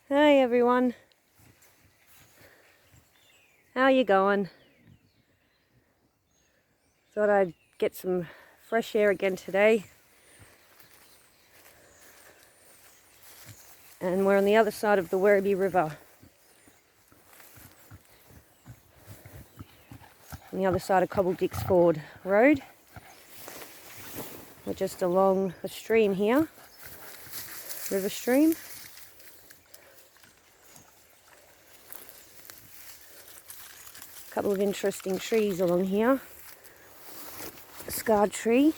Hey everyone, how you going? Thought I'd get some fresh air again today. And we're on the other side of the Werribee River. On the other side of Cobbledick's Ford Road. We're just along a stream here, river stream. A couple of interesting trees along here. A scarred tree.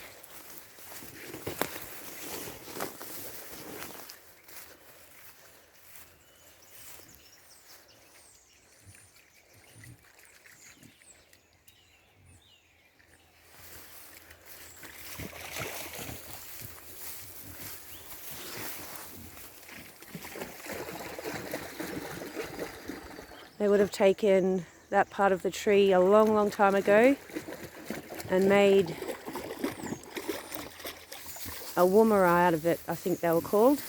They would have taken that part of the tree a long, long time ago and made a woomera out of it, I think they were called,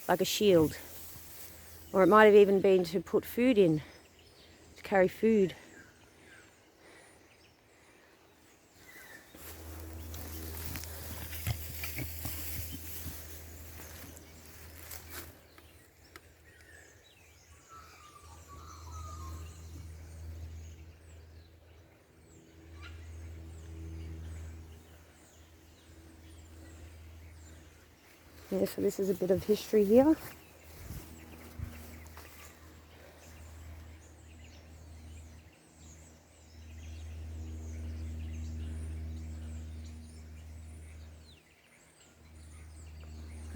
like a shield. Or it might have even been to put food in, to carry food. Yeah, so this is a bit of history here.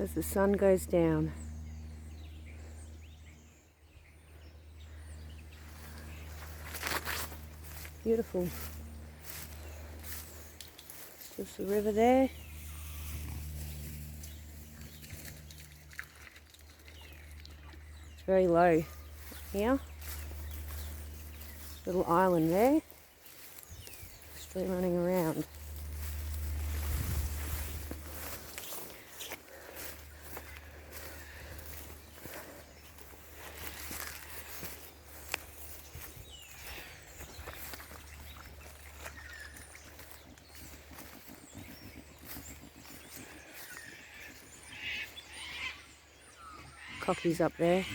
As the sun goes down. Beautiful. Just the river there. It's very low here. Little island there. Stream running around. Cockies up there.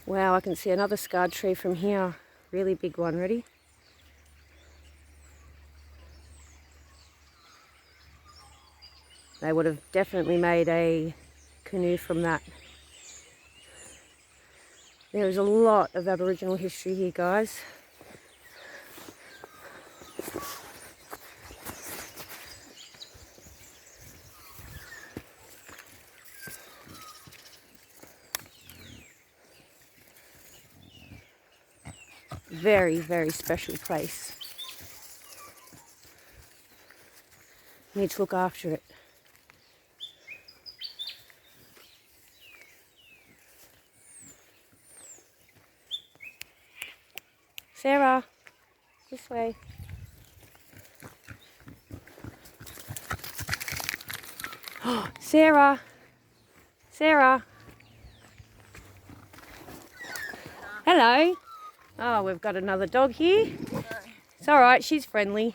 Wow, I can see another scarred tree from here. Really big one, ready? They would have definitely made a canoe from that. There is a lot of Aboriginal history here, guys. Very, very special place. Need to look after it. Sarah, this way. Sarah, Sarah. Hello. Oh, we've got another dog here. It's all right, she's friendly.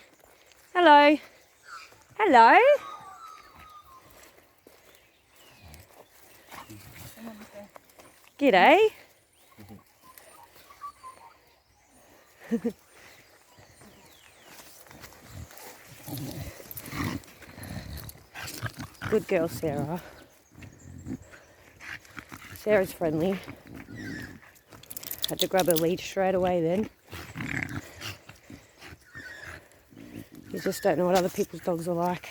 Hello. Hello. G'day. Good girl, Sarah. Sarah's friendly. Had to grab her lead straight away then. You just don't know what other people's dogs are like.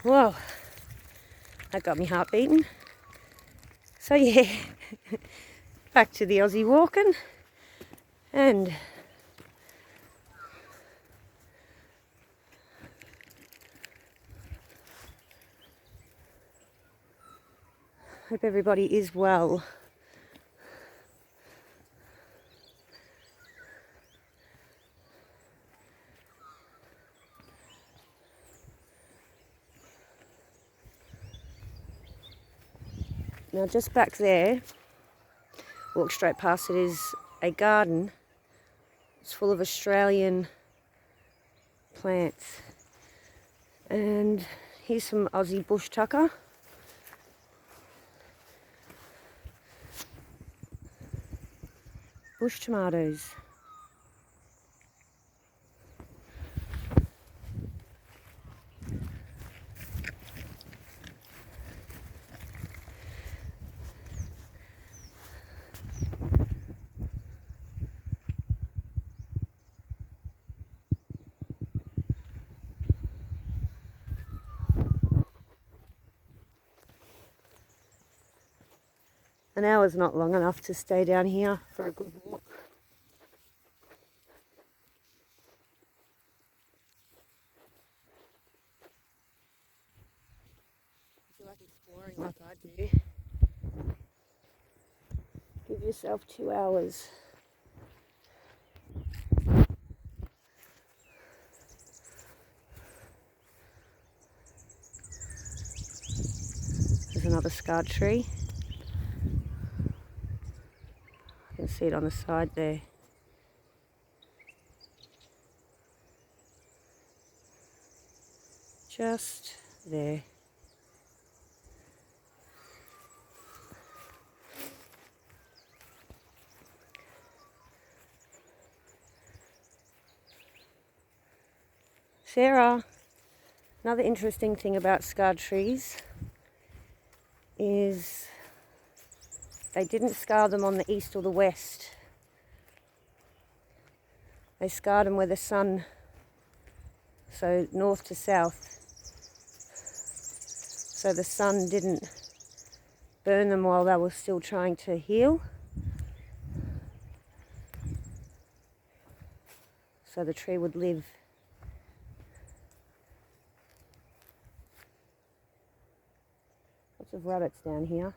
Whoa, that got me heart beating. So yeah, back to the Aussie walking, and hope everybody is well. Now just back there, walk straight past it, is a garden. It's full of Australian plants. And here's some Aussie bush tucker. Bush tomatoes. An hour's not long enough to stay down here for a good walk. If you like exploring like I do, give yourself 2 hours. There's another scarred tree. You can see it on the side there. Just there. Sarah, another interesting thing about scarred trees is they didn't scar them on the east or the west. They scarred them where the sun, so north to south. So the sun didn't burn them while they were still trying to heal. So the tree would live. Lots of rabbits down here.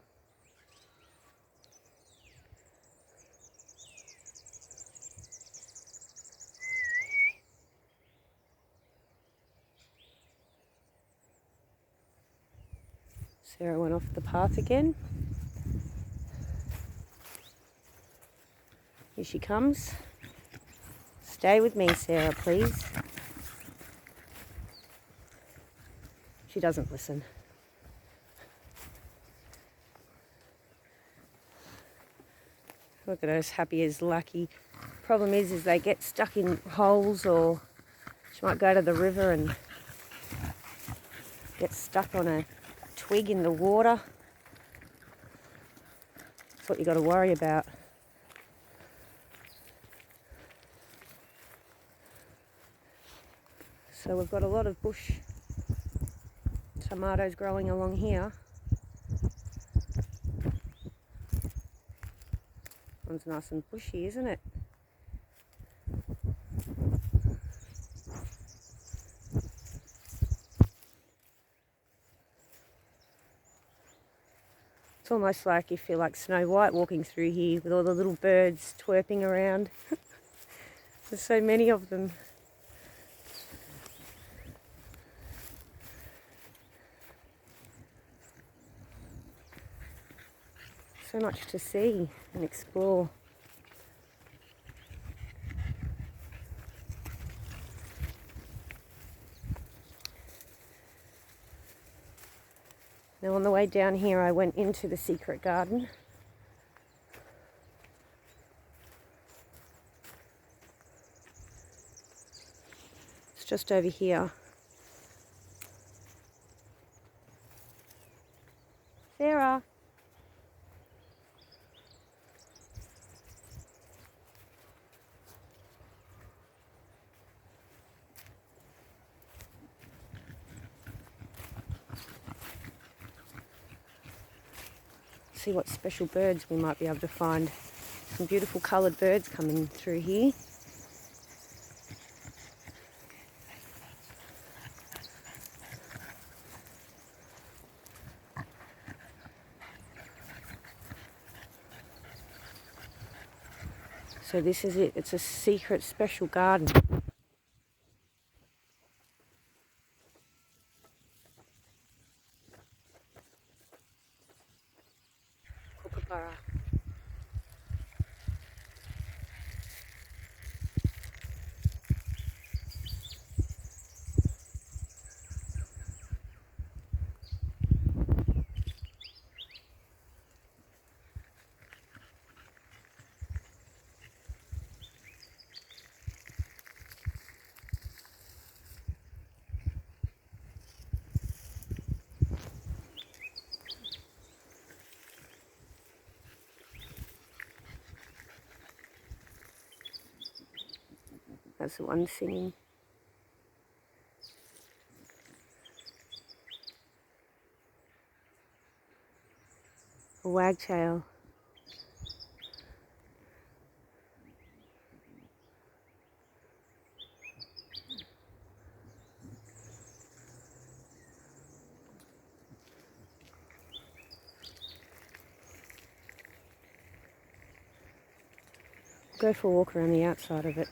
Sarah went off the path again. Here she comes. Stay with me, Sarah, please. She doesn't listen. Look at her, as happy as lucky. Problem is they get stuck in holes, or she might go to the river and get stuck on a twig in the water. That's what you got to worry about. So we've got a lot of bush tomatoes growing along here. One's nice and bushy, isn't it? It's almost like you feel like Snow White walking through here with all the little birds twerping around. There's so many of them. So much to see and explore. Now on the way down here I went into the secret garden. It's just over here. Sarah. See what special birds we might be able to find. Some beautiful coloured birds coming through here. So this is it. It's a secret special garden. That's the one singing. A wagtail. Go for a walk around the outside of it.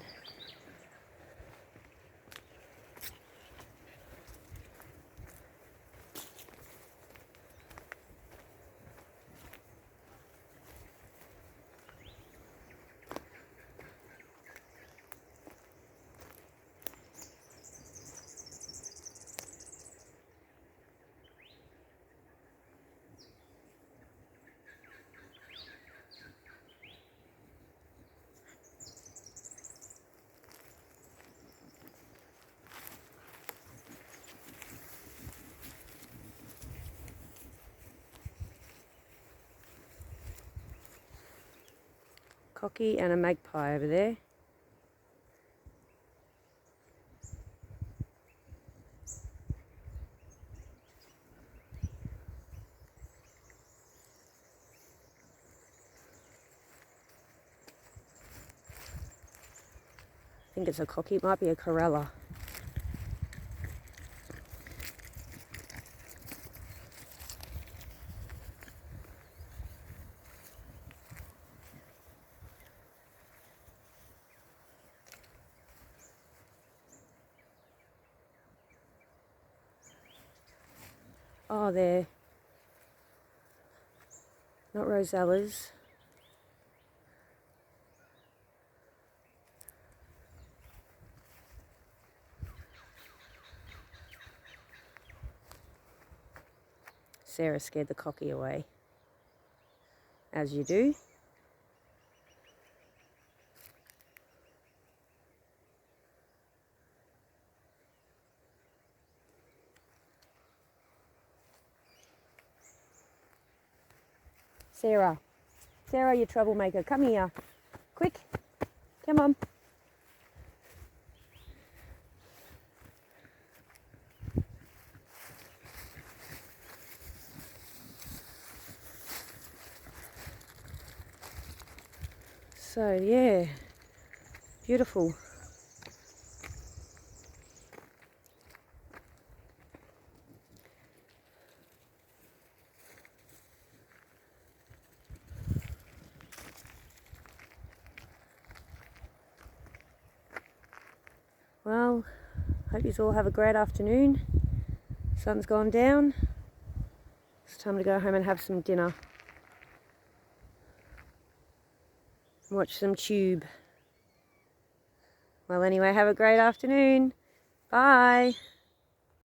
Cocky and a magpie over there. I think it's a cocky, it might be a corella. Oh, they're not rosellas. Sarah scared the cocky away, as you do. Sarah, Sarah, you troublemaker, come here, quick, come on. So yeah, beautiful. Well, hope you all have a great afternoon. Sun's gone down. It's time to go home and have some dinner. Watch some tube. Well, anyway, have a great afternoon. Bye.